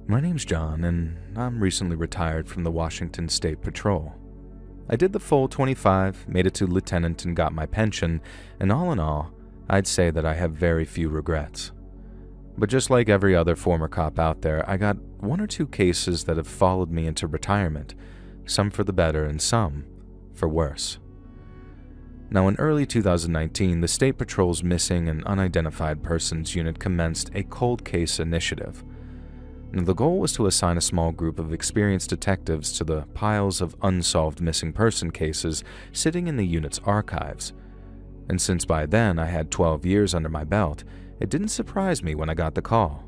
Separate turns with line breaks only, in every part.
My name's John, and I'm recently retired from the Washington State Patrol. I did the full 25, made it to lieutenant, and got my pension, and all in all, I'd say that I have very few regrets. But just like every other former cop out there, I got one or two cases that have followed me into retirement, some for the better and some for worse. Now, in early 2019, the State Patrol's Missing and Unidentified Persons Unit commenced a cold case initiative. Now, the goal was to assign a small group of experienced detectives to the piles of unsolved missing person cases sitting in the unit's archives. And since by then I had 12 years under my belt, it didn't surprise me when I got the call.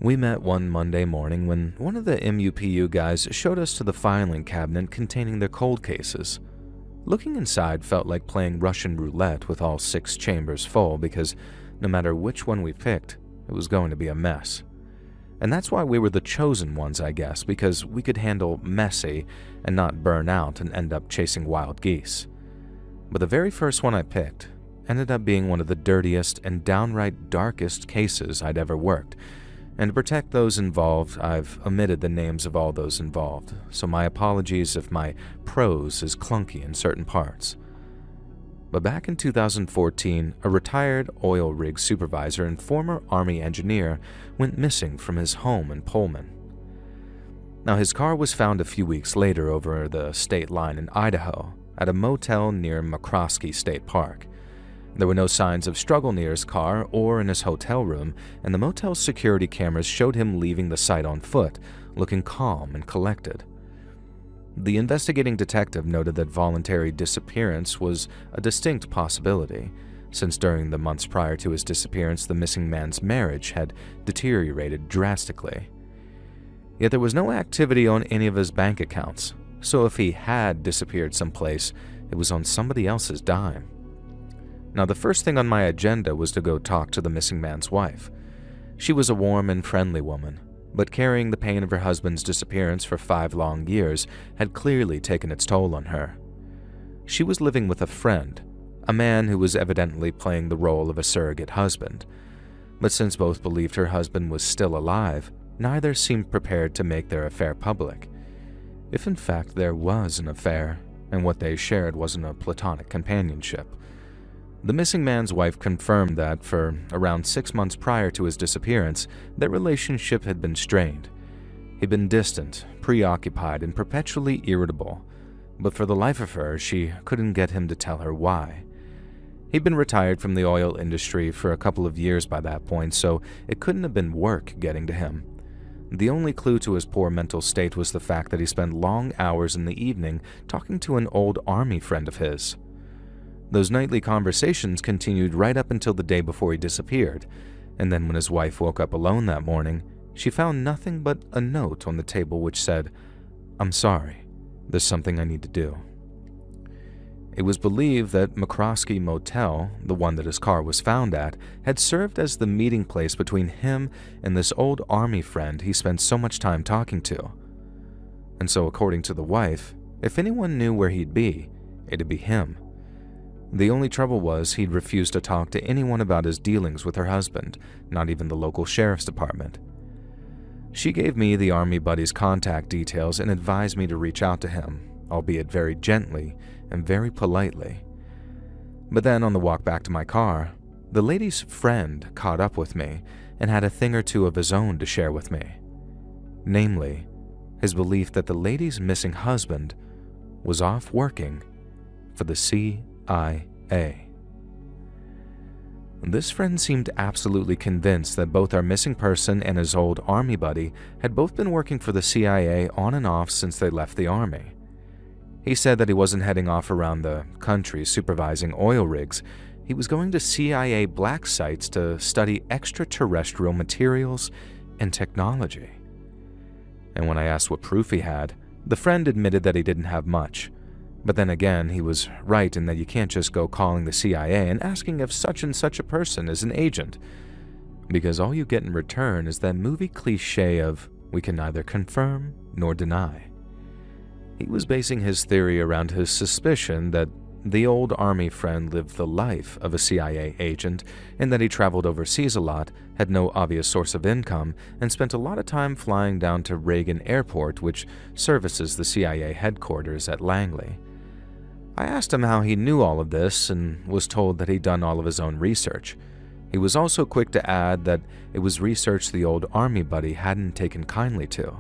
We met one Monday morning when one of the MUPU guys showed us to the filing cabinet containing their cold cases. Looking inside felt like playing Russian roulette with all 6 chambers full, because no matter which one we picked, it was going to be a mess. And that's why we were the chosen ones, I guess, because we could handle messy and not burn out and end up chasing wild geese. But the very first one I picked ended up being one of the dirtiest and downright darkest cases I'd ever worked. And to protect those involved, I've omitted the names of all those involved, so my apologies if my prose is clunky in certain parts. But back in 2014, a retired oil rig supervisor and former Army engineer went missing from his home in Pullman. Now, his car was found a few weeks later over the state line in Idaho at a motel near McCroskey State Park. There were no signs of struggle near his car or in his hotel room, and the motel's security cameras showed him leaving the site on foot, looking calm and collected. The investigating detective noted that voluntary disappearance was a distinct possibility, since during the months prior to his disappearance, the missing man's marriage had deteriorated drastically. Yet there was no activity on any of his bank accounts, so if he had disappeared someplace, it was on somebody else's dime. Now, the first thing on my agenda was to go talk to the missing man's wife. She was a warm and friendly woman, but carrying the pain of her husband's disappearance for 5 long years had clearly taken its toll on her. She was living with a friend, a man who was evidently playing the role of a surrogate husband. But since both believed her husband was still alive, neither seemed prepared to make their affair public. If in fact there was an affair, and what they shared wasn't a platonic companionship. The missing man's wife confirmed that for around 6 months prior to his disappearance, their relationship had been strained. He'd been distant, preoccupied, and perpetually irritable, but for the life of her, she couldn't get him to tell her why. He'd been retired from the oil industry for a couple of years by that point, so it couldn't have been work getting to him. The only clue to his poor mental state was the fact that he spent long hours in the evening talking to an old Army friend of his. Those nightly conversations continued right up until the day before he disappeared, and then when his wife woke up alone that morning, she found nothing but a note on the table which said, "I'm sorry, there's something I need to do." It was believed that McCroskey Motel, the one that his car was found at, had served as the meeting place between him and this old Army friend he spent so much time talking to. And so, according to the wife, if anyone knew where he'd be, it'd be him. The only trouble was he'd refused to talk to anyone about his dealings with her husband, not even the local sheriff's department. She gave me the Army buddy's contact details and advised me to reach out to him, albeit very gently and very politely. But then on the walk back to my car, the lady's friend caught up with me and had a thing or two of his own to share with me. Namely, his belief that the lady's missing husband was off working for the CIA. This friend seemed absolutely convinced that both our missing person and his old Army buddy had both been working for the CIA on and off since they left the Army. He said that he wasn't heading off around the country supervising oil rigs. He was going to CIA black sites to study extraterrestrial materials and technology. And when I asked what proof he had, the friend admitted that he didn't have much. But then again, he was right in that you can't just go calling the CIA and asking if such and such a person is an agent, because all you get in return is that movie cliche of, we can neither confirm nor deny. He was basing his theory around his suspicion that the old Army friend lived the life of a CIA agent in that he traveled overseas a lot, had no obvious source of income, and spent a lot of time flying down to Reagan Airport, which services the CIA headquarters at Langley. I asked him how he knew all of this and was told that he'd done all of his own research. He was also quick to add that it was research the old Army buddy hadn't taken kindly to.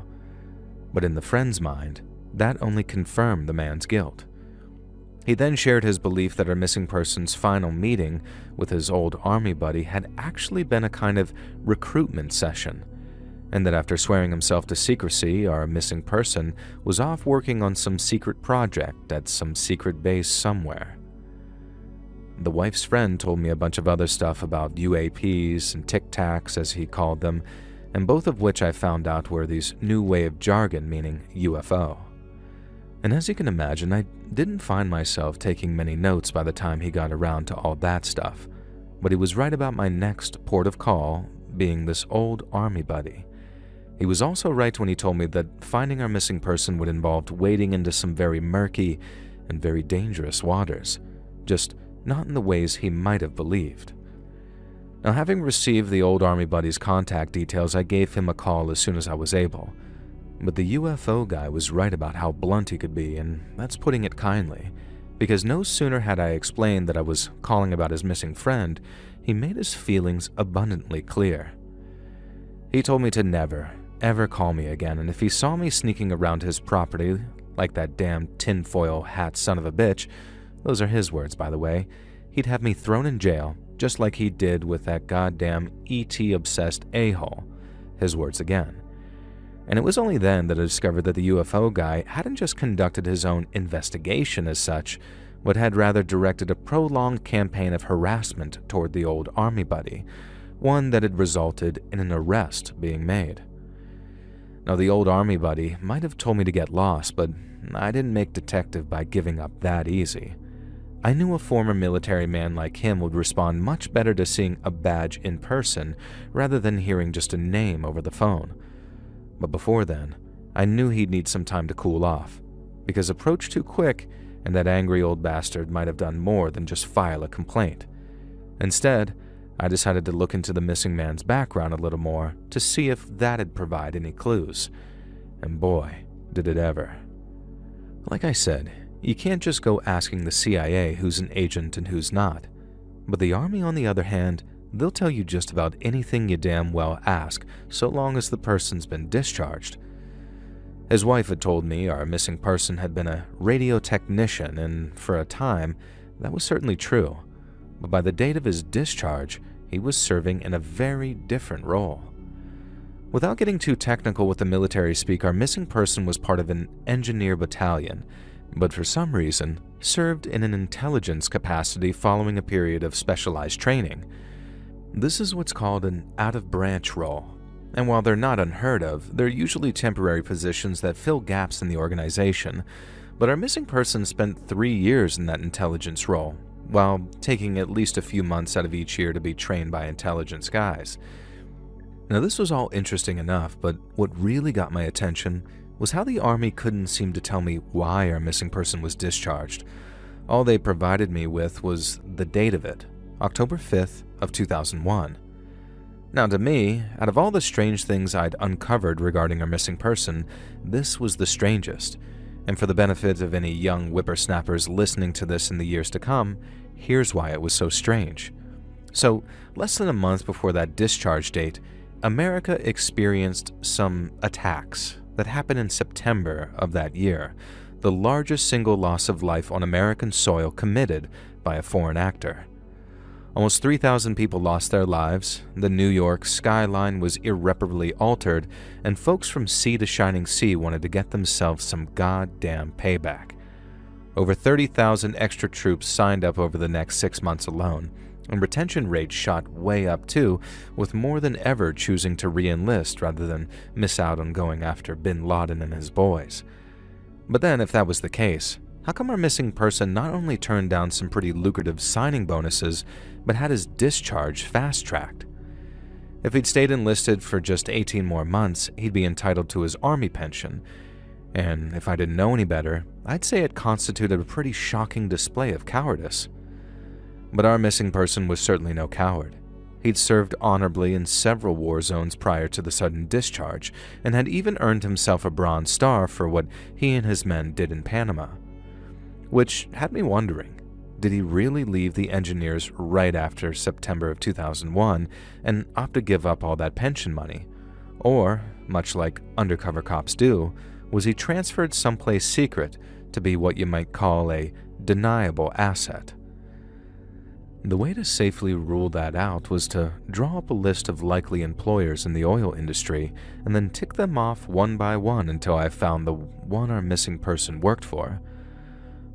But in the friend's mind, that only confirmed the man's guilt. He then shared his belief that our missing person's final meeting with his old Army buddy had actually been a kind of recruitment session, and that after swearing himself to secrecy, our missing person was off working on some secret project at some secret base somewhere. The wife's friend told me a bunch of other stuff about UAPs and Tic Tacs, as he called them, and both of which I found out were these new way of jargon meaning UFO. And as you can imagine, I didn't find myself taking many notes by the time he got around to all that stuff, but he was right about my next port of call being this old Army buddy. He was also right when he told me that finding our missing person would involve wading into some very murky and very dangerous waters, just not in the ways he might have believed. Now, having received the old Army buddy's contact details, I gave him a call as soon as I was able. But the UFO guy was right about how blunt he could be, and that's putting it kindly, because no sooner had I explained that I was calling about his missing friend, he made his feelings abundantly clear. He told me to never, ever call me again, and if he saw me sneaking around his property like that damn tinfoil hat son of a bitch, those are his words, by the way, he'd have me thrown in jail, just like he did with that goddamn ET-obsessed a-hole. His words again. And it was only then that I discovered that the UFO guy hadn't just conducted his own investigation as such, but had rather directed a prolonged campaign of harassment toward the old Army buddy, one that had resulted in an arrest being made. Now, the old Army buddy might have told me to get lost, but I didn't make detective by giving up that easy. I knew a former military man like him would respond much better to seeing a badge in person rather than hearing just a name over the phone. But before then, I knew he'd need some time to cool off, because approach too quick and that angry old bastard might have done more than just file a complaint. Instead, I decided to look into the missing man's background a little more to see if that'd provide any clues. And boy, did it ever. Like I said, you can't just go asking the CIA who's an agent and who's not. But the Army, on the other hand, they'll tell you just about anything you damn well ask, so long as the person's been discharged. His wife had told me our missing person had been a radio technician, and for a time, that was certainly true. But by the date of his discharge, he was serving in a very different role. Without getting too technical with the military speak, our missing person was part of an engineer battalion, but for some reason served in an intelligence capacity following a period of specialized training. This is what's called an out-of-branch role, and while they're not unheard of, they're usually temporary positions that fill gaps in the organization, but our missing person spent 3 years in that intelligence role, while taking at least a few months out of each year to be trained by intelligence guys. Now, this was all interesting enough, but what really got my attention was how the Army couldn't seem to tell me why our missing person was discharged. All they provided me with was the date of it, October 5th of 2001. Now, to me, out of all the strange things I'd uncovered regarding our missing person, this was the strangest. And for the benefit of any young whippersnappers listening to this in the years to come, here's why it was so strange. So, less than a month before that discharge date, America experienced some attacks that happened in September of that year, the largest single loss of life on American soil committed by a foreign actor. Almost 3,000 people lost their lives, the New York skyline was irreparably altered, and folks from sea to shining sea wanted to get themselves some goddamn payback. Over 30,000 extra troops signed up over the next 6 months alone, and retention rates shot way up too, with more than ever choosing to re-enlist rather than miss out on going after Bin Laden and his boys. But then, if that was the case, how come our missing person not only turned down some pretty lucrative signing bonuses, but had his discharge fast-tracked? If he'd stayed enlisted for just 18 more months, he'd be entitled to his Army pension. And if I didn't know any better, I'd say it constituted a pretty shocking display of cowardice. But our missing person was certainly no coward. He'd served honorably in several war zones prior to the sudden discharge, and had even earned himself a Bronze Star for what he and his men did in Panama. Which had me wondering, did he really leave the engineers right after September of 2001 and opt to give up all that pension money? Or, much like undercover cops do, was he transferred someplace secret to be what you might call a deniable asset? The way to safely rule that out was to draw up a list of likely employers in the oil industry and then tick them off one by one until I found the one our missing person worked for.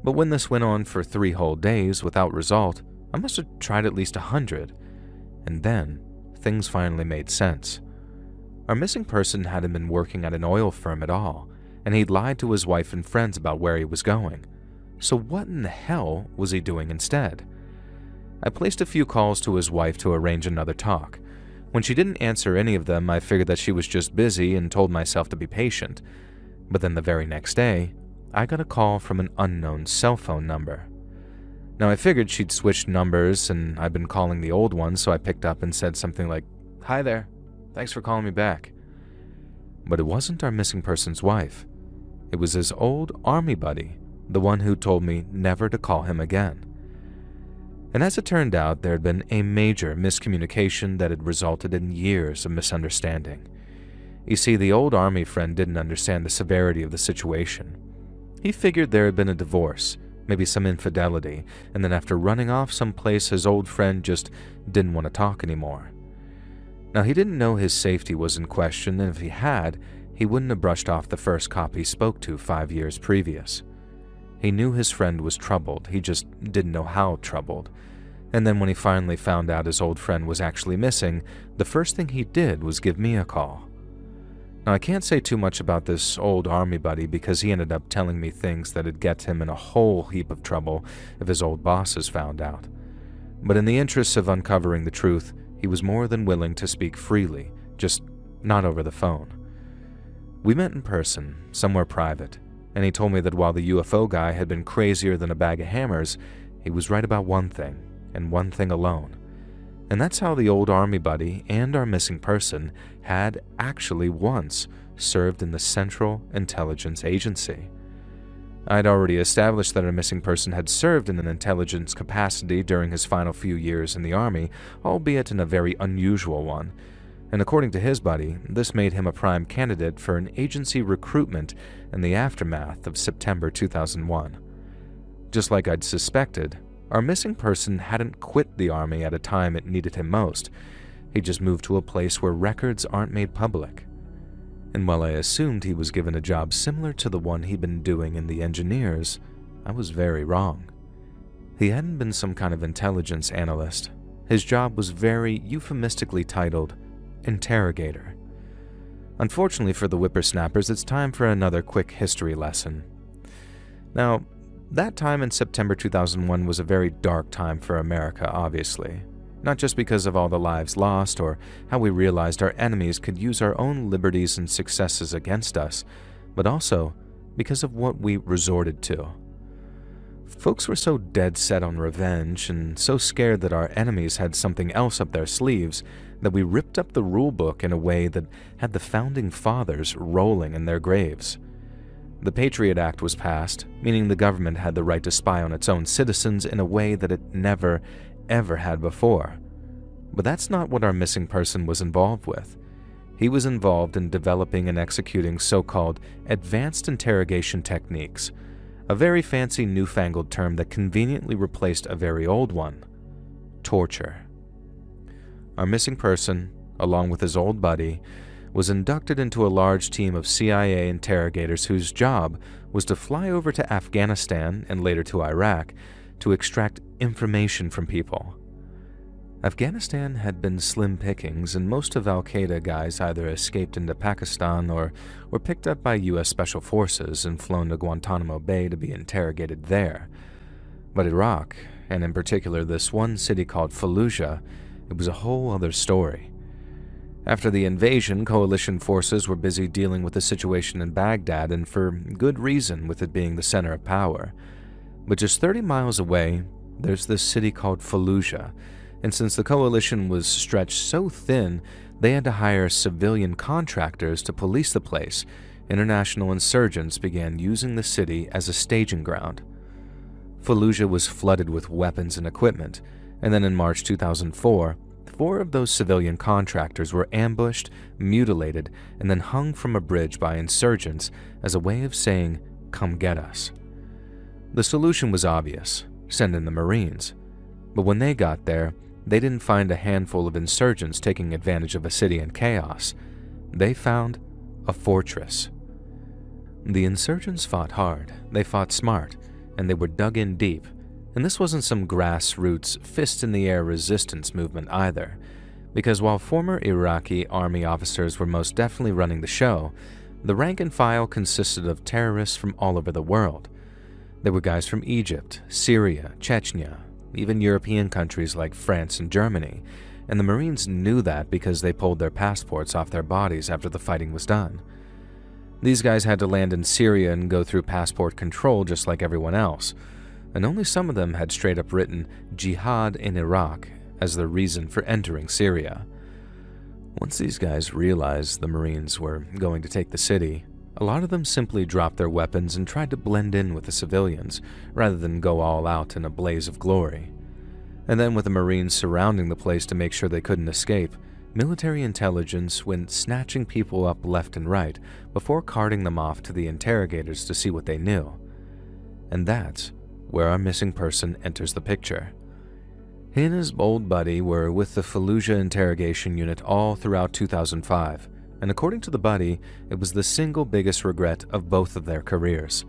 But when this went on for 3 whole days without result, I must have tried at least 100. And then, things finally made sense. Our missing person hadn't been working at an oil firm at all, and he'd lied to his wife and friends about where he was going. So what in the hell was he doing instead? I placed a few calls to his wife to arrange another talk. When she didn't answer any of them, I figured that she was just busy and told myself to be patient. But then the very next day, I got a call from an unknown cell phone number. Now I figured she'd switched numbers and I'd been calling the old one, so I picked up and said something like, "Hi there, thanks for calling me back." But it wasn't our missing person's wife. It was his old army buddy, the one who told me never to call him again. And as it turned out, there had been a major miscommunication that had resulted in years of misunderstanding. You see, the old army friend didn't understand the severity of the situation. He figured there had been a divorce, maybe some infidelity, and then after running off someplace, his old friend just didn't want to talk anymore. Now, he didn't know his safety was in question, and if he had, he wouldn't have brushed off the first cop he spoke to 5 years previous. He knew his friend was troubled, he just didn't know how troubled. And then when he finally found out his old friend was actually missing, the first thing he did was give me a call. Now, I can't say too much about this old army buddy because he ended up telling me things that'd get him in a whole heap of trouble if his old bosses found out. But in the interests of uncovering the truth, he was more than willing to speak freely, just not over the phone. We met in person, somewhere private, and he told me that while the UFO guy had been crazier than a bag of hammers, he was right about one thing, and one thing alone. And that's how the old army buddy and our missing person had actually once served in the Central Intelligence Agency. I'd already established that our missing person had served in an intelligence capacity during his final few years in the Army, albeit in a very unusual one. And according to his buddy, this made him a prime candidate for an agency recruitment in the aftermath of September 2001. Just like I'd suspected, our missing person hadn't quit the Army at a time it needed him most. He just moved to a place where records aren't made public. And while I assumed he was given a job similar to the one he'd been doing in the engineers, I was very wrong. He hadn't been some kind of intelligence analyst. His job was very euphemistically titled interrogator. Unfortunately for the whippersnappers, it's time for another quick history lesson. Now, that time in September 2001 was a very dark time for America, obviously. Not just because of all the lives lost or how we realized our enemies could use our own liberties and successes against us, but also because of what we resorted to. Folks were so dead set on revenge and so scared that our enemies had something else up their sleeves that we ripped up the rulebook in a way that had the founding fathers rolling in their graves. The Patriot Act was passed, meaning the government had the right to spy on its own citizens in a way that it never, ever had before. But that's not what our missing person was involved with. He was involved in developing and executing so-called advanced interrogation techniques, a very fancy newfangled term that conveniently replaced a very old one: torture. Our missing person, along with his old buddy, was inducted into a large team of CIA interrogators whose job was to fly over to Afghanistan and later to Iraq to extract information from people. Afghanistan had been slim pickings, and most of al-Qaeda guys either escaped into Pakistan or were picked up by U.S. Special Forces and flown to Guantanamo Bay to be interrogated there. But Iraq, and in particular this one city called Fallujah, it was a whole other story. After the invasion, coalition forces were busy dealing with the situation in Baghdad, and for good reason, with it being the center of power. But just 30 miles away, there's this city called Fallujah, and since the coalition was stretched so thin, they had to hire civilian contractors to police the place. International insurgents began using the city as a staging ground. Fallujah was flooded with weapons and equipment, and then in March 2004, 4 of those civilian contractors were ambushed, mutilated, and then hung from a bridge by insurgents as a way of saying, "Come get us." The solution was obvious: send in the Marines. But when they got there, they didn't find a handful of insurgents taking advantage of a city in chaos. They found a fortress. The insurgents fought hard, they fought smart, and they were dug in deep. And this wasn't some grassroots, fist-in-the-air resistance movement either, because while former Iraqi army officers were most definitely running the show, the rank and file consisted of terrorists from all over the world. There were guys from Egypt, Syria, Chechnya, even European countries like France and Germany, and the Marines knew that because they pulled their passports off their bodies after the fighting was done. These guys had to land in Syria and go through passport control just like everyone else, and only some of them had straight up written "Jihad in Iraq" as their reason for entering Syria. Once these guys realized the Marines were going to take the city, a lot of them simply dropped their weapons and tried to blend in with the civilians, rather than go all out in a blaze of glory. And then with the Marines surrounding the place to make sure they couldn't escape, military intelligence went snatching people up left and right before carting them off to the interrogators to see what they knew. And that's where our missing person enters the picture. He and his old buddy were with the Fallujah interrogation unit all throughout 2005, and according to the buddy, it was the single biggest regret of both of their careers.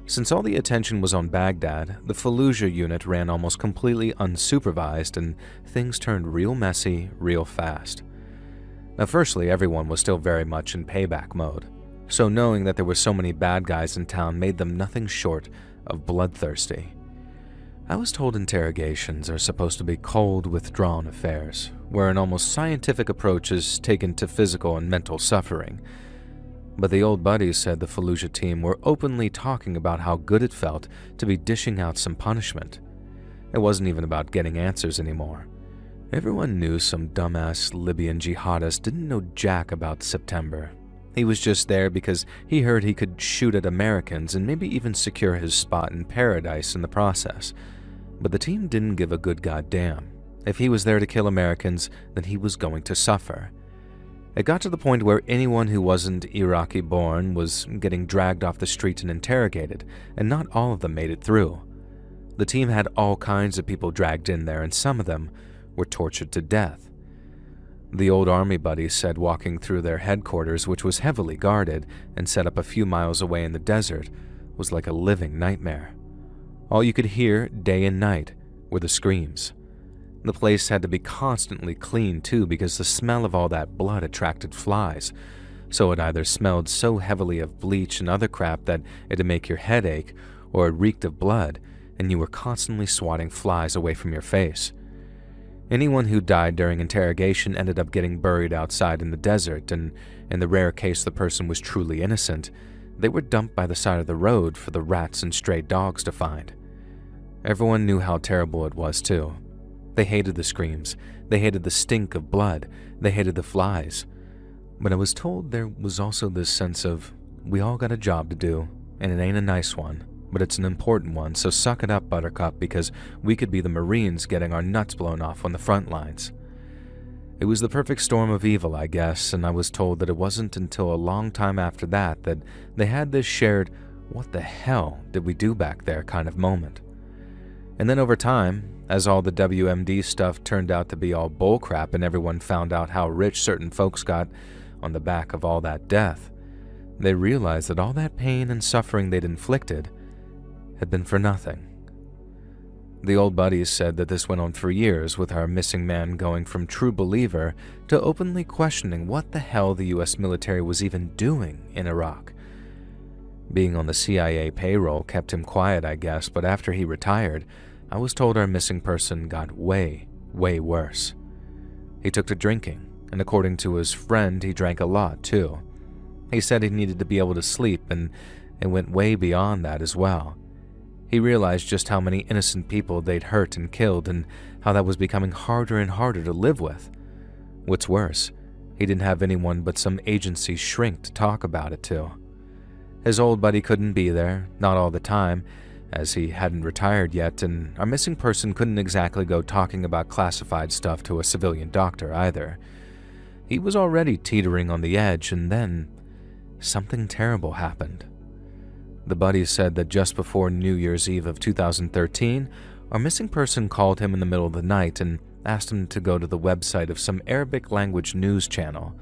Since all the attention was on Baghdad, the Fallujah unit ran almost completely unsupervised, and things turned real messy real fast. Now firstly, everyone was still very much in payback mode, so knowing that there were so many bad guys in town made them nothing short of bloodthirsty. I was told interrogations are supposed to be cold, withdrawn affairs, where an almost scientific approach is taken to physical and mental suffering. But the old buddies said the Fallujah team were openly talking about how good it felt to be dishing out some punishment. It wasn't even about getting answers anymore. Everyone knew some dumbass Libyan jihadist didn't know jack about September. He was just there because he heard he could shoot at Americans and maybe even secure his spot in paradise in the process. But the team didn't give a good goddamn. If he was there to kill Americans, then he was going to suffer. It got to the point where anyone who wasn't Iraqi-born was getting dragged off the street and interrogated, and not all of them made it through. The team had all kinds of people dragged in there, and some of them were tortured to death. The old army buddies said walking through their headquarters, which was heavily guarded and set up a few miles away in the desert, was like a living nightmare. All you could hear day and night were the screams. The place had to be constantly cleaned too because the smell of all that blood attracted flies, so it either smelled so heavily of bleach and other crap that it'd make your head ache, or it reeked of blood and you were constantly swatting flies away from your face. Anyone who died during interrogation ended up getting buried outside in the desert, and in the rare case the person was truly innocent, they were dumped by the side of the road for the rats and stray dogs to find. Everyone knew how terrible it was too. They hated the screams, they hated the stink of blood, they hated the flies. But I was told there was also this sense of, we all got a job to do, and it ain't a nice one, but it's an important one, so suck it up, Buttercup, because we could be the Marines getting our nuts blown off on the front lines. It was the perfect storm of evil, I guess, and I was told that it wasn't until a long time after that they had this shared, what the hell did we do back there kind of moment. And then over time, as all the WMD stuff turned out to be all bullcrap and everyone found out how rich certain folks got on the back of all that death, they realized that all that pain and suffering they'd inflicted had been for nothing. The old buddies said that this went on for years, with our missing man going from true believer to openly questioning what the hell the US military was even doing in Iraq. Being on the CIA payroll kept him quiet, I guess, but after he retired, I was told our missing person got way, way worse. He took to drinking, and according to his friend, he drank a lot too. He said he needed to be able to sleep, and it went way beyond that as well. He realized just how many innocent people they'd hurt and killed, and how that was becoming harder and harder to live with. What's worse, he didn't have anyone but some agency shrink to talk about it to. His old buddy couldn't be there, not all the time, as he hadn't retired yet, and our missing person couldn't exactly go talking about classified stuff to a civilian doctor either. He was already teetering on the edge, and then something terrible happened. The buddy said that just before New Year's Eve of 2013, our missing person called him in the middle of the night and asked him to go to the website of some Arabic language news channel.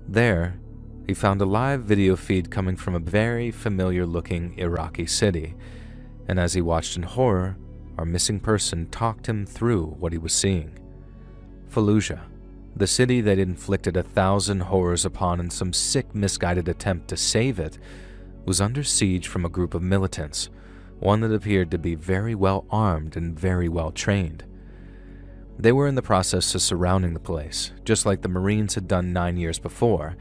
There, he found a live video feed coming from a very familiar-looking Iraqi city, and as he watched in horror, our missing person talked him through what he was seeing. Fallujah, the city that inflicted 1,000 horrors upon in some sick, misguided attempt to save it, was under siege from a group of militants, one that appeared to be very well armed and very well trained. They were in the process of surrounding the place, just like the Marines had done 9 years before,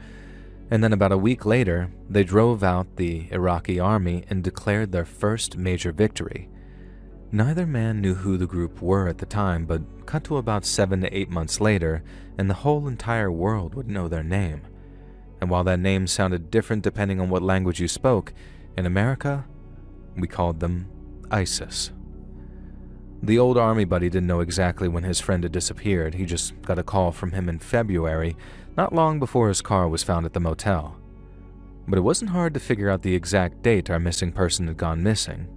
and then about a week later, they drove out the Iraqi army and declared their first major victory. Neither man knew who the group were at the time, but cut to about 7 to 8 months later, and the whole entire world would know their name. And while that name sounded different depending on what language you spoke, in America, we called them ISIS. The old army buddy didn't know exactly when his friend had disappeared. He just got a call from him in February, not long before his car was found at the motel. But it wasn't hard to figure out the exact date our missing person had gone missing.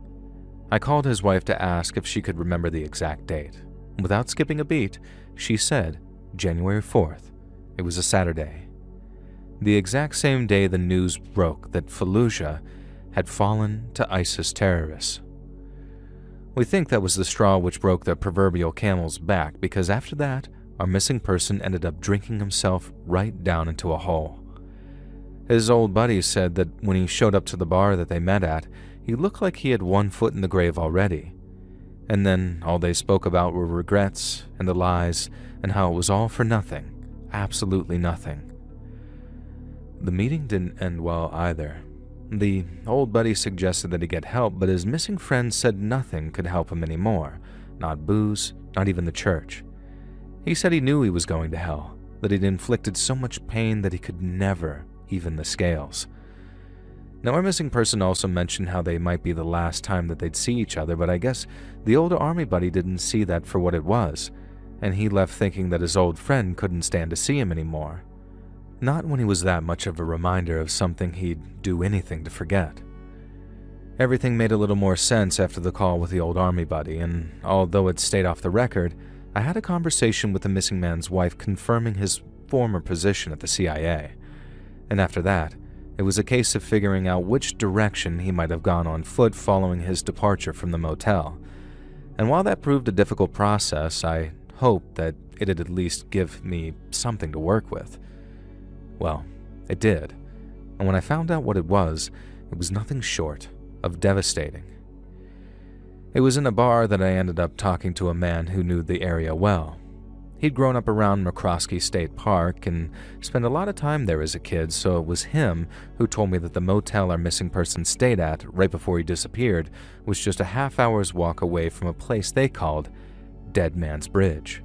I called his wife to ask if she could remember the exact date. Without skipping a beat, she said January 4th. It was a Saturday. The exact same day the news broke that Fallujah had fallen to ISIS terrorists. We think that was the straw which broke the proverbial camel's back, because after that, our missing person ended up drinking himself right down into a hole. His old buddy said that when he showed up to the bar that they met at, he looked like he had 1 foot in the grave already. And then all they spoke about were regrets and the lies and how it was all for nothing, absolutely nothing. The meeting didn't end well either. The old buddy suggested that he get help, but his missing friend said nothing could help him anymore. Not booze, not even the church. He said he knew he was going to hell, that he'd inflicted so much pain that he could never even the scales. Now, our missing person also mentioned how they might be the last time that they'd see each other, but I guess the older army buddy didn't see that for what it was, and he left thinking that his old friend couldn't stand to see him anymore. Not when he was that much of a reminder of something he'd do anything to forget. Everything made a little more sense after the call with the old army buddy, and although it stayed off the record, I had a conversation with the missing man's wife confirming his former position at the CIA. And after that, it was a case of figuring out which direction he might have gone on foot following his departure from the motel. And while that proved a difficult process, I hoped that it'd at least give me something to work with. Well, it did. And when I found out what it was nothing short of devastating. It was in a bar that I ended up talking to a man who knew the area well. He'd grown up around McCroskey State Park and spent a lot of time there as a kid, so it was him who told me that the motel our missing person stayed at right before he disappeared was just a half-hour's walk away from a place they called Dead Man's Bridge.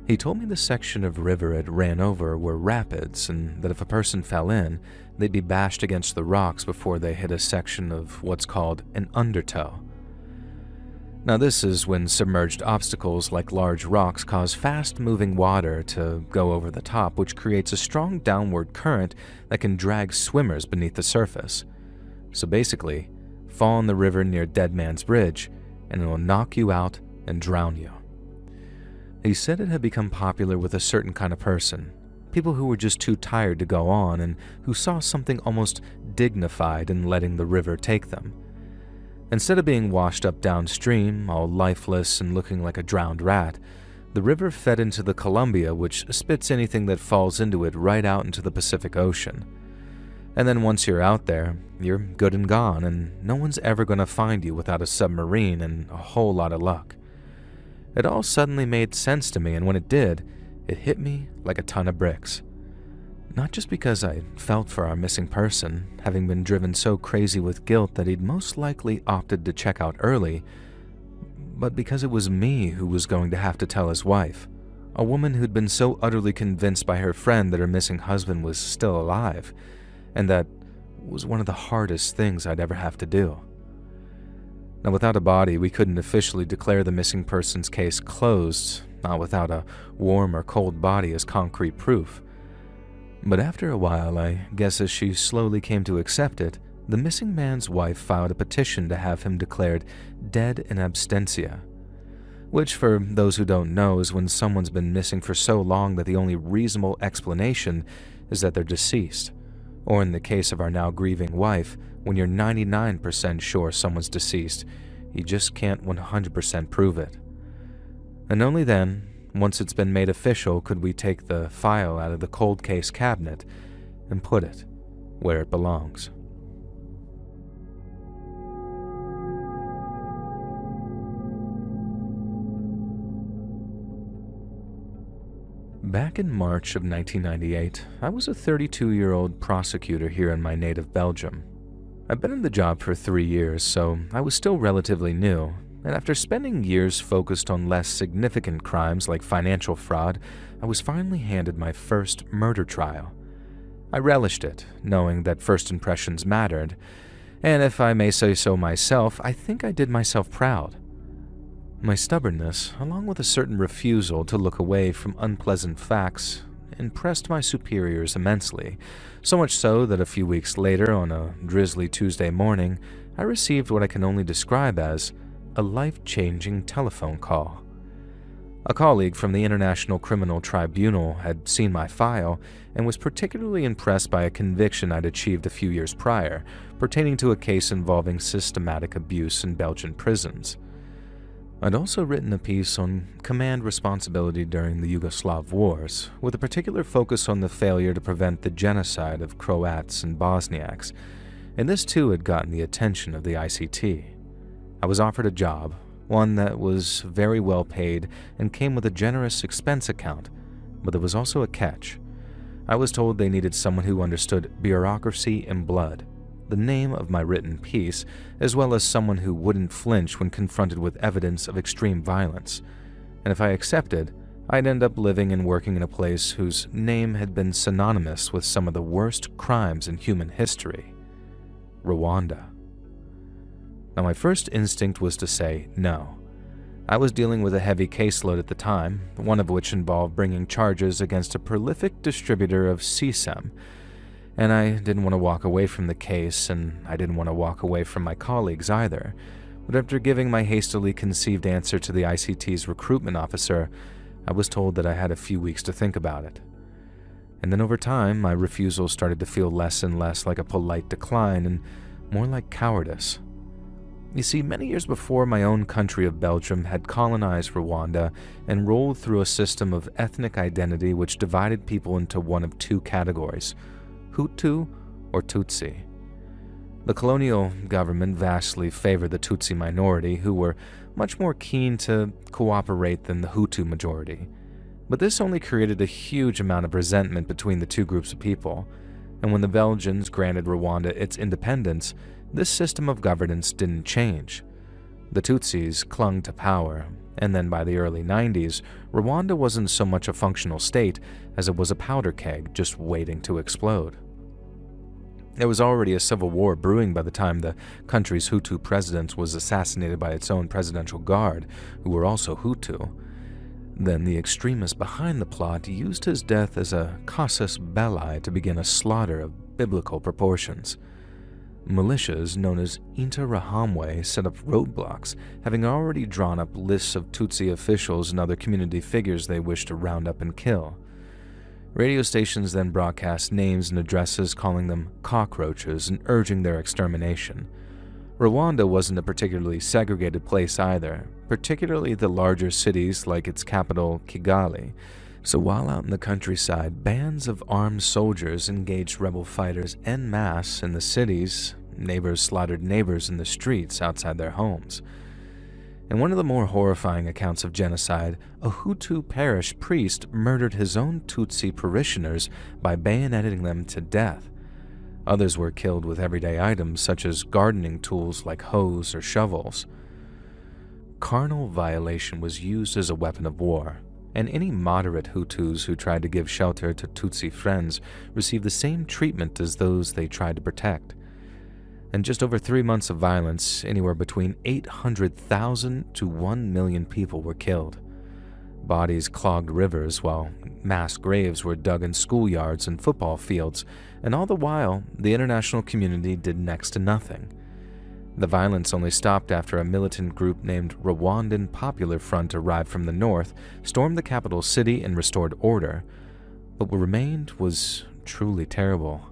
He told me the section of river it ran over were rapids, and that if a person fell in, they'd be bashed against the rocks before they hit a section of what's called an undertow. Now this is when submerged obstacles like large rocks cause fast-moving water to go over the top, which creates a strong downward current that can drag swimmers beneath the surface. So basically, fall in the river near Dead Man's Bridge, and it will knock you out and drown you. He said it had become popular with a certain kind of person, people who were just too tired to go on and who saw something almost dignified in letting the river take them. Instead of being washed up downstream, all lifeless and looking like a drowned rat, the river fed into the Columbia, which spits anything that falls into it right out into the Pacific Ocean. And then once you're out there, you're good and gone, and no one's ever going to find you without a submarine and a whole lot of luck. It all suddenly made sense to me, and when it did, it hit me like a ton of bricks. Not just because I felt for our missing person, having been driven so crazy with guilt that he'd most likely opted to check out early, but because it was me who was going to have to tell his wife, a woman who'd been so utterly convinced by her friend that her missing husband was still alive, and that was one of the hardest things I'd ever have to do. Now, without a body, we couldn't officially declare the missing person's case closed, not without a warm or cold body as concrete proof. But after a while, I guess as she slowly came to accept it, the missing man's wife filed a petition to have him declared dead in absentia, which, for those who don't know, is when someone's been missing for so long that the only reasonable explanation is that they're deceased, or in the case of our now grieving wife, when you're 99% sure someone's deceased, you just can't 100% prove it. And only then, once it's been made official, could we take the file out of the cold case cabinet and put it where it belongs. Back in March of 1998, I was a 32-year-old prosecutor here in my native Belgium. I've been in the job for 3 years, so I was still relatively new, and after spending years focused on less significant crimes like financial fraud, I was finally handed my first murder trial. I relished it, knowing that first impressions mattered, and if I may say so myself, I think I did myself proud. My stubbornness, along with a certain refusal to look away from unpleasant facts, impressed my superiors immensely, so much so that a few weeks later, on a drizzly Tuesday morning, I received what I can only describe as a life-changing telephone call. A colleague from the International Criminal Tribunal had seen my file and was particularly impressed by a conviction I'd achieved a few years prior, pertaining to a case involving systematic abuse in Belgian prisons. I'd also written a piece on command responsibility during the Yugoslav wars, with a particular focus on the failure to prevent the genocide of Croats and Bosniaks, and this too had gotten the attention of the ICT. I was offered a job, one that was very well paid and came with a generous expense account, but there was also a catch. I was told they needed someone who understood bureaucracy and blood, the name of my written piece, as well as someone who wouldn't flinch when confronted with evidence of extreme violence. And if I accepted, I'd end up living and working in a place whose name had been synonymous with some of the worst crimes in human history: Rwanda. Now, my first instinct was to say no. I was dealing with a heavy caseload at the time, one of which involved bringing charges against a prolific distributor of CSEM, and I didn't want to walk away from the case, and I didn't want to walk away from my colleagues either. But after giving my hastily conceived answer to the ICT's recruitment officer, I was told that I had a few weeks to think about it. And then over time, my refusal started to feel less and less like a polite decline and more like cowardice. You see, many years before, my own country of Belgium had colonized Rwanda and rolled through a system of ethnic identity which divided people into one of two categories: Hutu or Tutsi. The colonial government vastly favored the Tutsi minority, who were much more keen to cooperate than the Hutu majority. But this only created a huge amount of resentment between the two groups of people, and when the Belgians granted Rwanda its independence, this system of governance didn't change. The Tutsis clung to power, and then by the early 90s, Rwanda wasn't so much a functional state as it was a powder keg just waiting to explode. There was already a civil war brewing by the time the country's Hutu president was assassinated by its own presidential guard, who were also Hutu. Then the extremist behind the plot used his death as a casus belli to begin a slaughter of biblical proportions. Militias known as Interahamwe set up roadblocks, having already drawn up lists of Tutsi officials and other community figures they wished to round up and kill. Radio stations then broadcast names and addresses, calling them cockroaches and urging their extermination. Rwanda wasn't a particularly segregated place either, particularly the larger cities like its capital, Kigali. So while out in the countryside, bands of armed soldiers engaged rebel fighters en masse in the cities, neighbors slaughtered neighbors in the streets outside their homes. In one of the more horrifying accounts of genocide, a Hutu parish priest murdered his own Tutsi parishioners by bayoneting them to death. Others were killed with everyday items such as gardening tools like hoes or shovels. Carnal violation was used as a weapon of war, and any moderate Hutus who tried to give shelter to Tutsi friends received the same treatment as those they tried to protect. In just over 3 months of violence, anywhere between 800,000 to 1 million people were killed. Bodies clogged rivers while mass graves were dug in schoolyards and football fields, and all the while, the international community did next to nothing. The violence only stopped after a militant group named Rwandan Popular Front arrived from the north, stormed the capital city, and restored order. But what remained was truly terrible.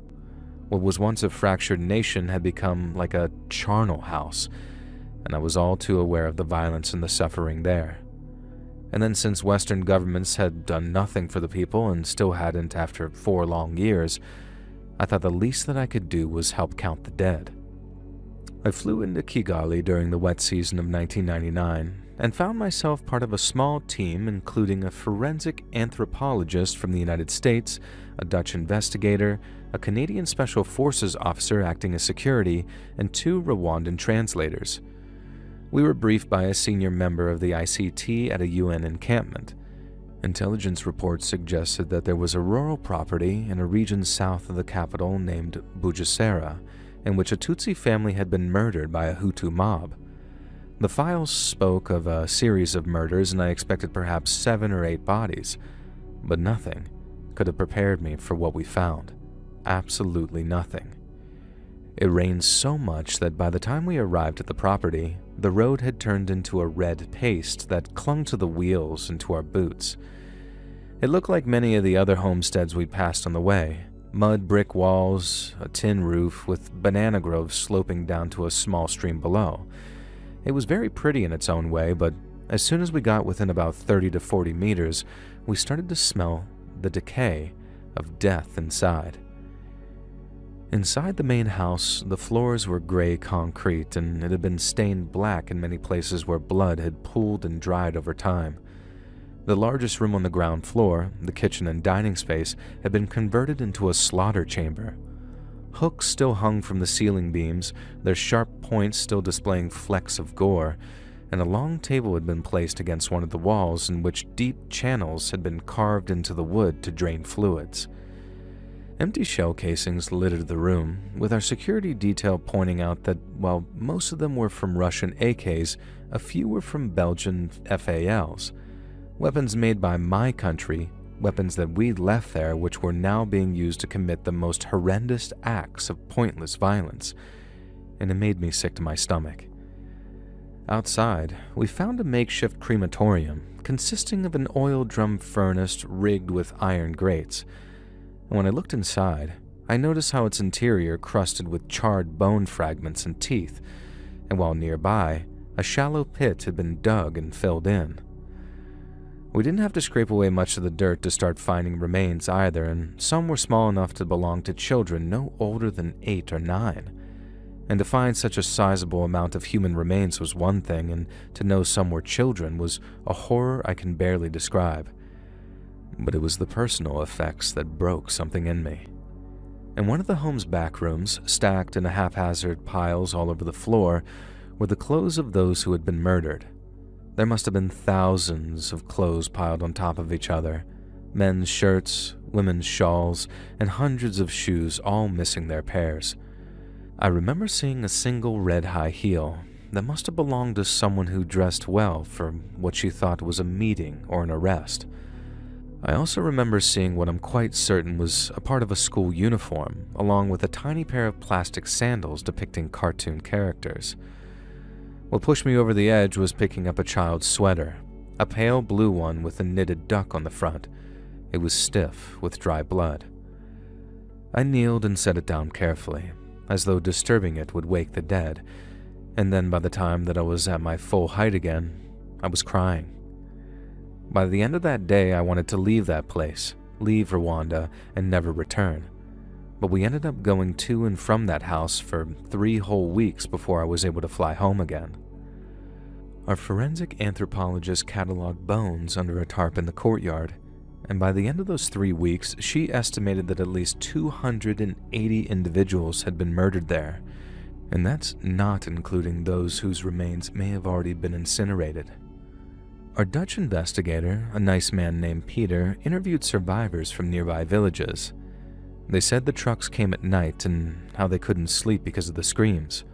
What was once a fractured nation had become like a charnel house, and I was all too aware of the violence and the suffering there. And then since Western governments had done nothing for the people and still hadn't after 4 long years, I thought the least that I could do was help count the dead. I flew into Kigali during the wet season of 1999 and found myself part of a small team including a forensic anthropologist from the United States, a Dutch investigator, a Canadian Special Forces officer acting as security, and 2 Rwandan translators. We were briefed by a senior member of the ICT at a UN encampment. Intelligence reports suggested that there was a rural property in a region south of the capital named Bugesera, in which a Tutsi family had been murdered by a Hutu mob. The files spoke of a series of murders, and I expected perhaps 7 or 8 bodies, but nothing could have prepared me for what we found. Absolutely nothing. It rained so much that by the time we arrived at the property, the road had turned into a red paste that clung to the wheels and to our boots. It looked like many of the other homesteads we passed on the way. Mud brick walls, a tin roof with banana groves sloping down to a small stream below. It was very pretty in its own way, but as soon as we got within about 30 to 40 meters, we started to smell the decay of death inside. Inside the main house, the floors were gray concrete, and it had been stained black in many places where blood had pooled and dried over time. The largest room on the ground floor, the kitchen and dining space, had been converted into a slaughter chamber. Hooks still hung from the ceiling beams, their sharp points still displaying flecks of gore, and a long table had been placed against one of the walls in which deep channels had been carved into the wood to drain fluids. Empty shell casings littered the room, with our security detail pointing out that while most of them were from Russian AKs, a few were from Belgian FALs. Weapons made by my country, weapons that we'd left there which were now being used to commit the most horrendous acts of pointless violence, and it made me sick to my stomach. Outside, we found a makeshift crematorium consisting of an oil drum furnace rigged with iron grates. And when I looked inside, I noticed how its interior crusted with charred bone fragments and teeth, and while nearby, a shallow pit had been dug and filled in. We didn't have to scrape away much of the dirt to start finding remains either, and some were small enough to belong to children no older than 8 or 9. And to find such a sizable amount of human remains was one thing, and to know some were children was a horror I can barely describe. But it was the personal effects that broke something in me. In one of the home's back rooms, stacked in a haphazard piles all over the floor, were the clothes of those who had been murdered. There must have been thousands of clothes piled on top of each other, men's shirts, women's shawls, and hundreds of shoes, all missing their pairs. I remember seeing a single red high heel that must have belonged to someone who dressed well for what she thought was a meeting or an arrest. I also remember seeing what I'm quite certain was a part of a school uniform, along with a tiny pair of plastic sandals depicting cartoon characters. What pushed me over the edge was picking up a child's sweater, a pale blue one with a knitted duck on the front. It was stiff with dry blood. I kneeled and set it down carefully, as though disturbing it would wake the dead, and then by the time that I was at my full height again, I was crying. By the end of that day, I wanted to leave that place, leave Rwanda, and never return. But we ended up going to and from that house for 3 whole weeks before I was able to fly home again. Our forensic anthropologist cataloged bones under a tarp in the courtyard, and by the end of those 3 weeks, she estimated that at least 280 individuals had been murdered there, and that's not including those whose remains may have already been incinerated. Our Dutch investigator, a nice man named Peter, interviewed survivors from nearby villages. They said the trucks came at night and how they couldn't sleep because of the screams.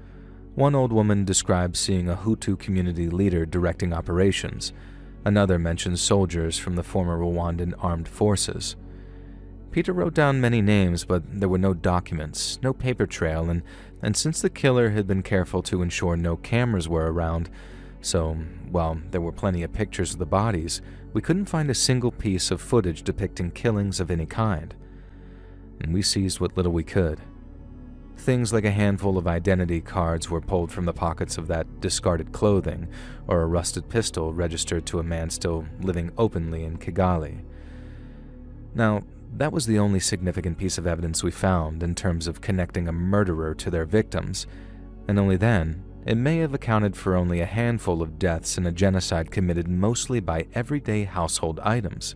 One old woman described seeing a Hutu community leader directing operations. Another mentioned soldiers from the former Rwandan armed forces. Peter wrote down many names, but there were no documents, no paper trail, and since the killer had been careful to ensure no cameras were around, so while there were plenty of pictures of the bodies, we couldn't find a single piece of footage depicting killings of any kind. And we seized what little we could. Things like a handful of identity cards were pulled from the pockets of that discarded clothing, or a rusted pistol registered to a man still living openly in Kigali. Now, that was the only significant piece of evidence we found in terms of connecting a murderer to their victims, and only then, it may have accounted for only a handful of deaths in a genocide committed mostly by everyday household items.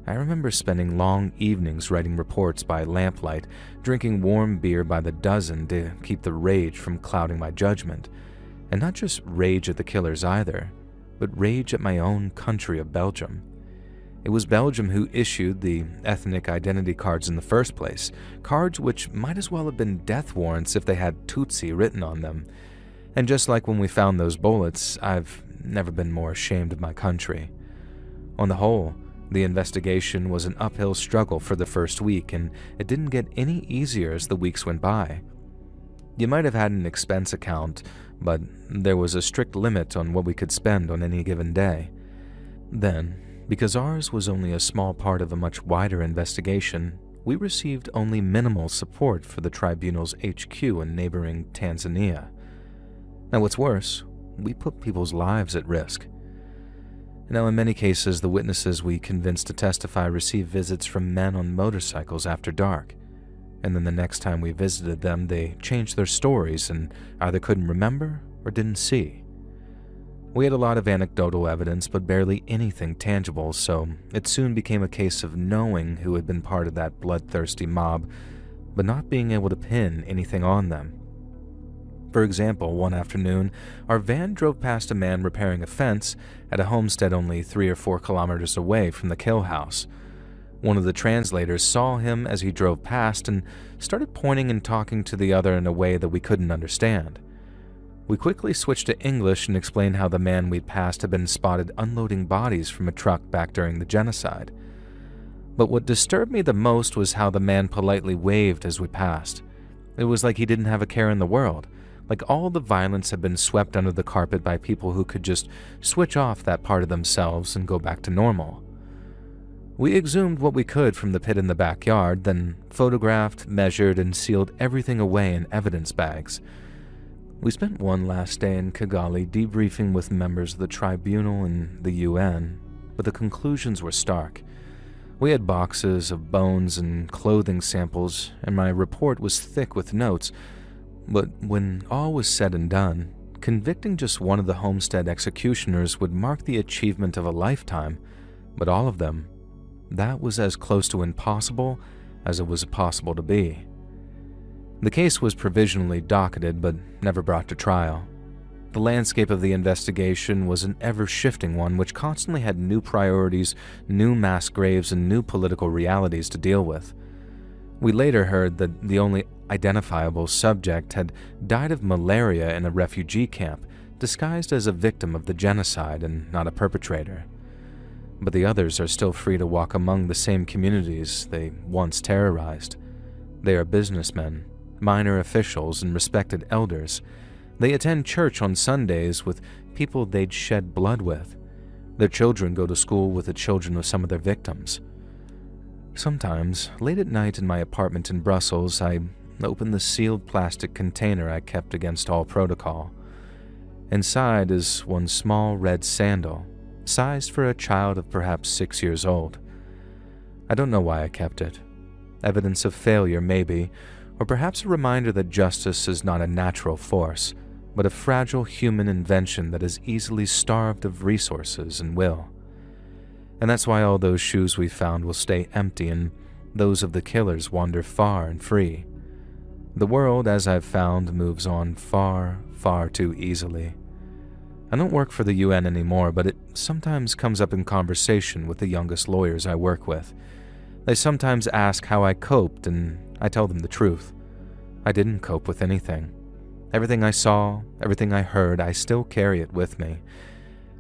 I remember spending long evenings writing reports by lamplight, drinking warm beer by the dozen to keep the rage from clouding my judgment. And not just rage at the killers either, but rage at my own country of Belgium. It was Belgium who issued the ethnic identity cards in the first place, cards which might as well have been death warrants if they had Tutsi written on them. And just like when we found those bullets, I've never been more ashamed of my country. On the whole, the investigation was an uphill struggle for the first week, and it didn't get any easier as the weeks went by. You might have had an expense account, but there was a strict limit on what we could spend on any given day. Then, because ours was only a small part of a much wider investigation, we received only minimal support for the tribunal's HQ in neighboring Tanzania. Now what's worse, we put people's lives at risk. Now, in many cases, the witnesses we convinced to testify received visits from men on motorcycles after dark. And then the next time we visited them, they changed their stories and either couldn't remember or didn't see. We had a lot of anecdotal evidence, but barely anything tangible, so it soon became a case of knowing who had been part of that bloodthirsty mob, but not being able to pin anything on them. For example, one afternoon, our van drove past a man repairing a fence at a homestead only 3 or 4 kilometers away from the kill house. One of the translators saw him as he drove past and started pointing and talking to the other in a way that we couldn't understand. We quickly switched to English and explained how the man we'd passed had been spotted unloading bodies from a truck back during the genocide. But what disturbed me the most was how the man politely waved as we passed. It was like he didn't have a care in the world. Like all the violence had been swept under the carpet by people who could just switch off that part of themselves and go back to normal. We exhumed what we could from the pit in the backyard, then photographed, measured, and sealed everything away in evidence bags. We spent one last day in Kigali debriefing with members of the tribunal and the UN, but the conclusions were stark. We had boxes of bones and clothing samples, and my report was thick with notes. But when all was said and done, convicting just one of the homestead executioners would mark the achievement of a lifetime, but all of them, that was as close to impossible as it was possible to be. The case was provisionally docketed but never brought to trial. The landscape of the investigation was an ever-shifting one which constantly had new priorities, new mass graves, and new political realities to deal with. We later heard that the only identifiable subject had died of malaria in a refugee camp, disguised as a victim of the genocide and not a perpetrator. But the others are still free to walk among the same communities they once terrorized. They are businessmen, minor officials, and respected elders. They attend church on Sundays with people they'd shed blood with. Their children go to school with the children of some of their victims. Sometimes, late at night in my apartment in Brussels, I open the sealed plastic container I kept against all protocol. Inside is one small red sandal, sized for a child of perhaps 6 years old. I don't know why I kept it. Evidence of failure, maybe, or perhaps a reminder that justice is not a natural force, but a fragile human invention that is easily starved of resources and will. And that's why all those shoes we found will stay empty and those of the killers wander far and free. The world, as I've found, moves on far, far too easily. I don't work for the UN anymore, but it sometimes comes up in conversation with the youngest lawyers I work with. They sometimes ask how I coped, and I tell them the truth. I didn't cope with anything. Everything I saw, everything I heard, I still carry it with me.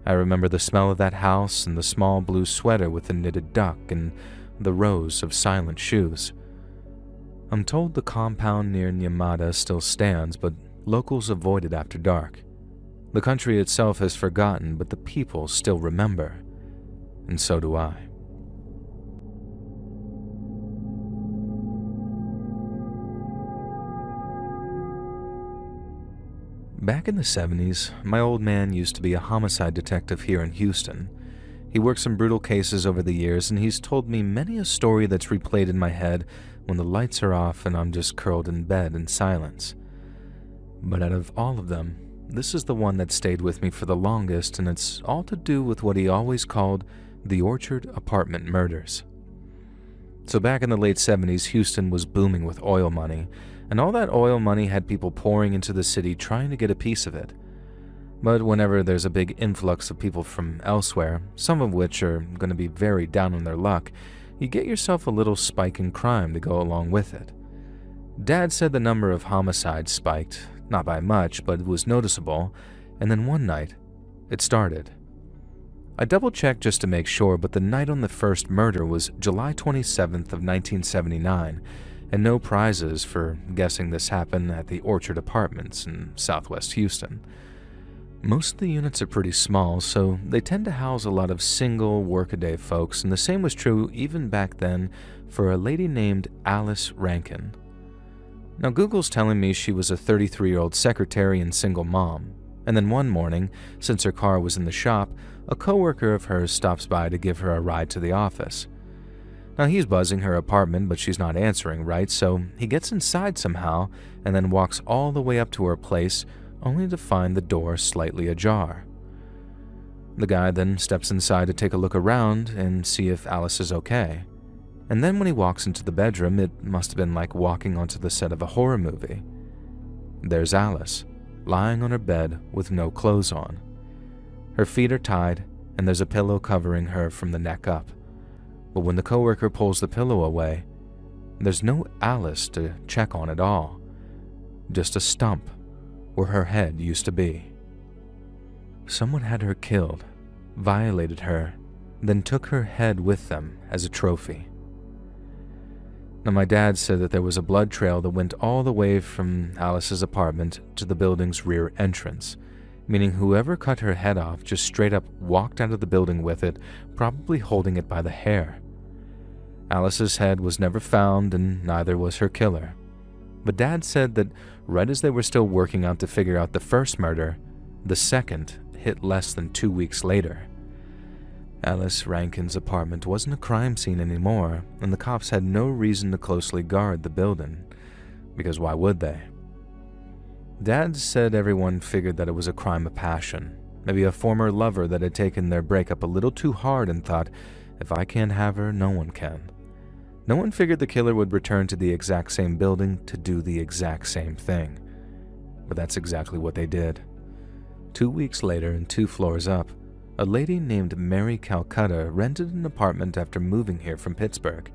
I remember the smell of that house and the small blue sweater with the knitted duck and the rows of silent shoes. I'm told the compound near Nyamata still stands, but locals avoid it after dark. The country itself has forgotten, but the people still remember. And so do I. Back in the 70s, my old man used to be a homicide detective here in Houston. He worked some brutal cases over the years, and he's told me many a story that's replayed in my head when the lights are off and I'm just curled in bed in silence. But out of all of them, this is the one that stayed with me for the longest, and it's all to do with what he always called the Orchard Apartment murders. So back in the late 70s, Houston was booming with oil money, and all that oil money had people pouring into the city trying to get a piece of it. But whenever there's a big influx of people from elsewhere, some of which are going to be very down on their luck, you get yourself a little spike in crime to go along with it. Dad said the number of homicides spiked, not by much, but it was noticeable, and then one night, it started. I double-checked just to make sure, but the night on the first murder was July 27th of 1979, and no prizes for guessing this happened at the Orchard Apartments in southwest Houston. Most of the units are pretty small, so they tend to house a lot of single workaday folks, and the same was true even back then for a lady named Alice Rankin. Now Google's telling me she was a 33-year-old secretary and single mom, and then one morning, since her car was in the shop, a coworker of hers stops by to give her a ride to the office. Now he's buzzing her apartment, but she's not answering, right? So he gets inside somehow and then walks all the way up to her place, only to find the door slightly ajar. The guy then steps inside to take a look around and see if Alice is okay. And then when he walks into the bedroom, it must have been like walking onto the set of a horror movie. There's Alice, lying on her bed with no clothes on. Her feet are tied, and there's a pillow covering her from the neck up. But when the coworker pulls the pillow away, there's no Alice to check on at all. Just a stump where her head used to be. Someone had her killed, violated her, then took her head with them as a trophy. Now my dad said that there was a blood trail that went all the way from Alice's apartment to the building's rear entrance, meaning whoever cut her head off just straight up walked out of the building with it, probably holding it by the hair. Alice's head was never found, and neither was her killer. But Dad said that right as they were still working out to figure out the first murder, the second hit less than 2 weeks later. Alice Rankin's apartment wasn't a crime scene anymore, and the cops had no reason to closely guard the building, because why would they? Dad said everyone figured that it was a crime of passion, maybe a former lover that had taken their breakup a little too hard and thought, if I can't have her, no one can. No one figured the killer would return to the exact same building to do the exact same thing. But that's exactly what they did. 2 weeks later, and 2 floors up, a lady named Mary Calcutta rented an apartment after moving here from Pittsburgh.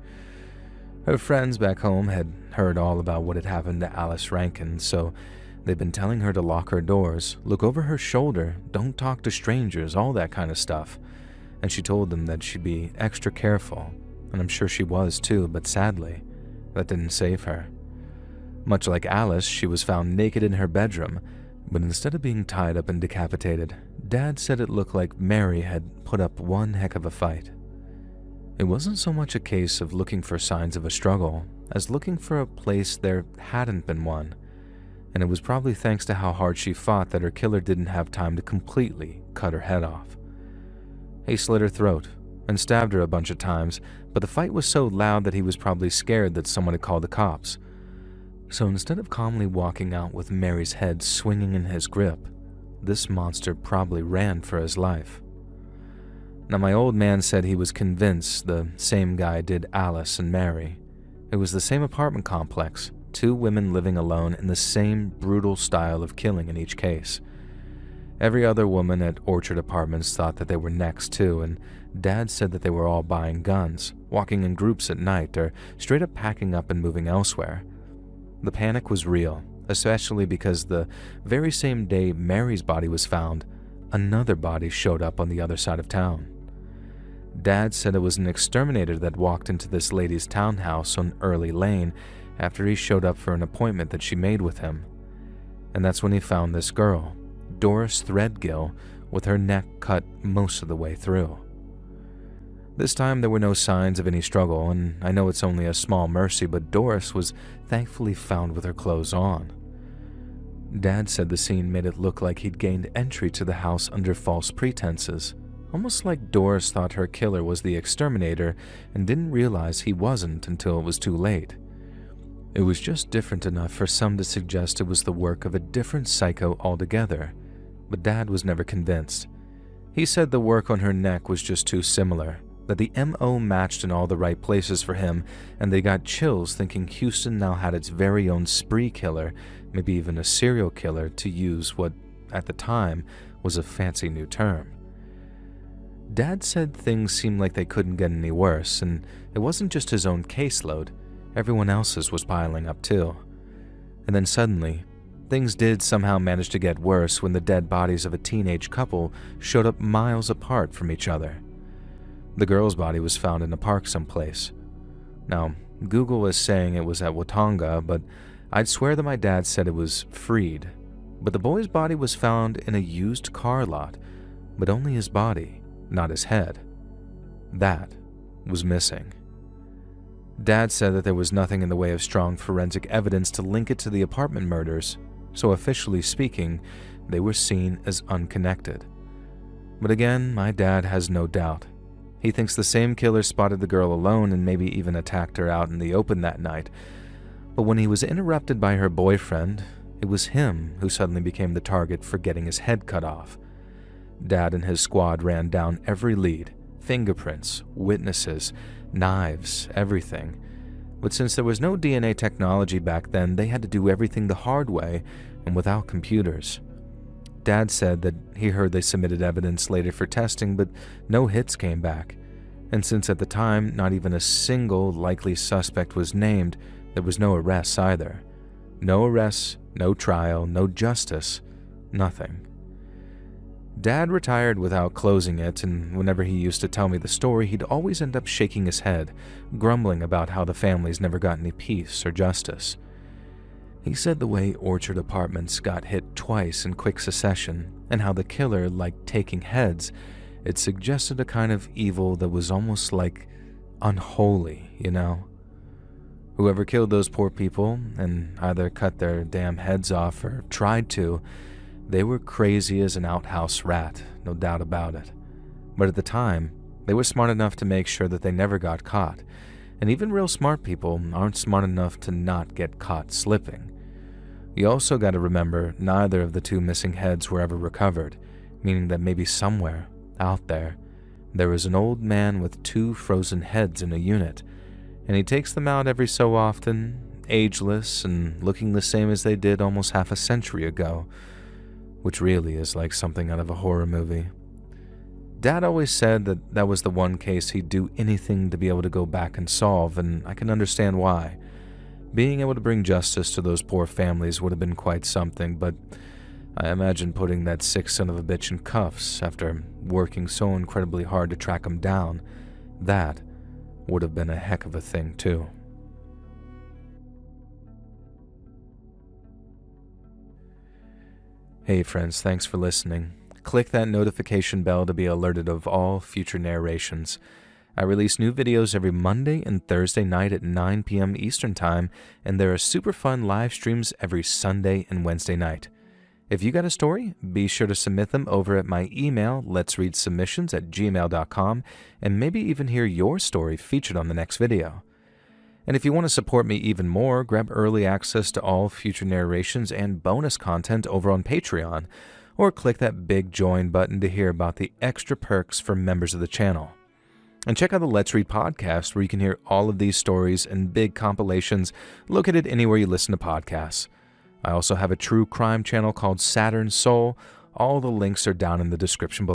Her friends back home had heard all about what had happened to Alice Rankin, so they'd been telling her to lock her doors, look over her shoulder, don't talk to strangers, all that kind of stuff. And she told them that she'd be extra careful, and I'm sure she was too, but sadly, that didn't save her. Much like Alice, she was found naked in her bedroom, but instead of being tied up and decapitated, Dad said it looked like Mary had put up one heck of a fight. It wasn't so much a case of looking for signs of a struggle, as looking for a place there hadn't been one, and it was probably thanks to how hard she fought that her killer didn't have time to completely cut her head off. He slit her throat and stabbed her a bunch of times, but the fight was so loud that he was probably scared that someone had called the cops. So instead of calmly walking out with Mary's head swinging in his grip, this monster probably ran for his life. Now, my old man said he was convinced the same guy did Alice and Mary. It was the same apartment complex, 2 women living alone in the same brutal style of killing in each case. Every other woman at Orchard Apartments thought that they were next too, and Dad said that they were all buying guns, walking in groups at night, or straight up packing up and moving elsewhere. The panic was real, especially because the very same day Mary's body was found, another body showed up on the other side of town. Dad said it was an exterminator that walked into this lady's townhouse on Early Lane after he showed up for an appointment that she made with him. And that's when he found this girl, Doris Threadgill, with her neck cut most of the way through. This time there were no signs of any struggle, and I know it's only a small mercy, but Doris was thankfully found with her clothes on. Dad said the scene made it look like he'd gained entry to the house under false pretenses, almost like Doris thought her killer was the exterminator and didn't realize he wasn't until it was too late. It was just different enough for some to suggest it was the work of a different psycho altogether, but Dad was never convinced. He said the work on her neck was just too similar, that the MO matched in all the right places for him, and they got chills thinking Houston now had its very own spree killer, maybe even a serial killer, to use what, at the time, was a fancy new term. Dad said things seemed like they couldn't get any worse, and it wasn't just his own caseload, everyone else's was piling up too. And then suddenly, things did somehow manage to get worse when the dead bodies of a teenage couple showed up miles apart from each other. The girl's body was found in a park someplace. Now, Google is saying it was at Watonga, but I'd swear that my dad said it was Freed. But the boy's body was found in a used car lot, but only his body, not his head. That was missing. Dad said that there was nothing in the way of strong forensic evidence to link it to the apartment murders, so officially speaking, they were seen as unconnected. But again, my dad has no doubt. He thinks the same killer spotted the girl alone and maybe even attacked her out in the open that night. But when he was interrupted by her boyfriend, it was him who suddenly became the target for getting his head cut off. Dad and his squad ran down every lead, fingerprints, witnesses, knives, everything. But since there was no DNA technology back then, they had to do everything the hard way and without computers. Dad said that he heard they submitted evidence later for testing, but no hits came back. And since at the time not even a single likely suspect was named, there was no arrests either. No arrests, no trial, no justice, nothing. Dad retired without closing it, and whenever he used to tell me the story, he'd always end up shaking his head, grumbling about how the families never got any peace or justice. He said the way Orchard Apartments got hit twice in quick succession, and how the killer liked taking heads, it suggested a kind of evil that was almost like unholy, you know? Whoever killed those poor people, and either cut their damn heads off or tried to, they were crazy as an outhouse rat, no doubt about it. But at the time, they were smart enough to make sure that they never got caught, and even real smart people aren't smart enough to not get caught slipping. You also got to remember neither of the 2 missing heads were ever recovered, meaning that maybe somewhere, out there is an old man with 2 frozen heads in a unit, and he takes them out every so often, ageless and looking the same as they did almost half a century ago, which really is like something out of a horror movie. Dad always said that that was the one case he'd do anything to be able to go back and solve, and I can understand why. Being able to bring justice to those poor families would have been quite something, but I imagine putting that sick son of a bitch in cuffs after working so incredibly hard to track him down, that would have been a heck of a thing too. Hey friends, thanks for listening. Click that notification bell to be alerted of all future narrations. I release new videos every Monday and Thursday night at 9 p.m. Eastern Time, and there are super fun live streams every Sunday and Wednesday night. If you got a story, be sure to submit them over at my email, letsreadsubmissions@gmail.com, and maybe even hear your story featured on the next video. And if you want to support me even more, grab early access to all future narrations and bonus content over on Patreon, or click that big join button to hear about the extra perks for members of the channel. And check out the Let's Read podcast, where you can hear all of these stories and big compilations located anywhere you listen to podcasts. I also have a true crime channel called Saturn Soul. All the links are down in the description below.